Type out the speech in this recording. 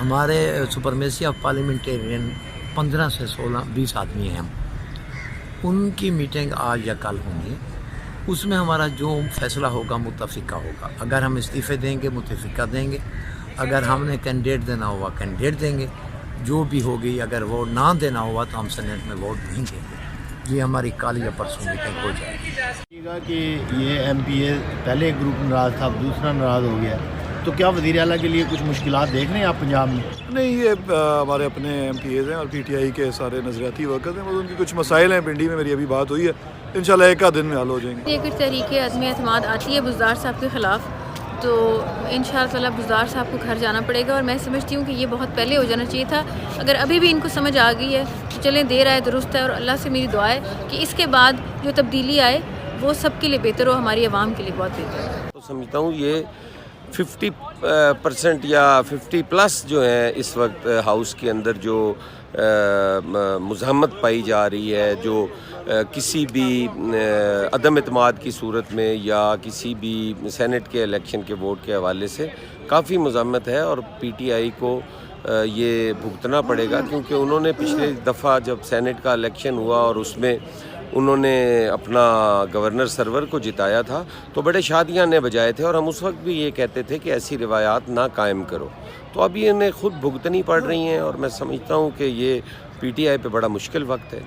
ہمارے supremacy of parliamentarian 15 سے 16-20 آدمی ہیں ہم. ان کی میٹنگ آج یا کل ہوں گی. اس میں ہمارا جو فیصلہ ہوگا متفقہ ہوگا. اگر ہم استعفے دیں گے متفقہ دیں گے، اگر ہم نے کینڈیڈیٹ دینا ہوا کینڈیڈیٹ دیں گے، جو بھی ہوگی. اگر ووٹ نہ دینا ہوا تو ہم سینیٹ میں ووٹ نہیں دیں گے. یہ ہماری کل یا پرسوں میٹنگ ہو جائے گی. کہ یہ ایم پی اے پہلے ایک گروپ ناراض تھا، اب دوسرا ناراض ہو گیا، تو کیا وزیر اعلیٰ کے لیے کچھ مشکلات دیکھ رہے ہیں آپ پنجاب میں؟ نہیں، یہ ہمارے اپنے ایم پی ایز ہیں اور پی ٹی آئی کے سارے نظریاتی ورکرز ہیں. ان کی کچھ مسائل ہیں. پنڈی میں میری ابھی بات ہوئی ہے، انشاءاللہ ایک آدھ دن میں حل ہو جائیں گے. یہ کچھ تحریک عدم اعتماد آتی ہے بزدار صاحب کے خلاف، تو انشاءاللہ بزدار صاحب کو گھر جانا پڑے گا. اور میں سمجھتی ہوں کہ یہ بہت پہلے ہو جانا چاہیے تھا. اگر ابھی بھی ان کو سمجھ آ گئی ہے تو چلیں، دیر آئے درست ہے. اور اللہ سے میری دعا ہے کہ اس کے بعد جو تبدیلی آئے وہ سب کے لیے بہتر ہو، ہماری عوام کے لیے بہت بہتر ہو. تو سمجھتا ہوں یہ 50% یا 50+ جو ہیں اس وقت ہاؤس کے اندر جو مزاحمت پائی جا رہی ہے، جو کسی بھی عدم اعتماد کی صورت میں یا کسی بھی سینٹ کے الیکشن کے ووٹ کے حوالے سے کافی مزاحمت ہے. اور پی ٹی آئی کو یہ بھگتنا پڑے گا، کیونکہ انہوں نے پچھلے دفعہ جب سینٹ کا الیکشن ہوا اور اس میں انہوں نے اپنا گورنر سرور کو جتایا تھا تو بڑے شادیاں نے بجائے تھے. اور ہم اس وقت بھی یہ کہتے تھے کہ ایسی روایات نہ قائم کرو. تو اب یہ انہیں خود بھگتنی پڑ رہی ہیں، اور میں سمجھتا ہوں کہ یہ پی ٹی آئی پہ بڑا مشکل وقت ہے.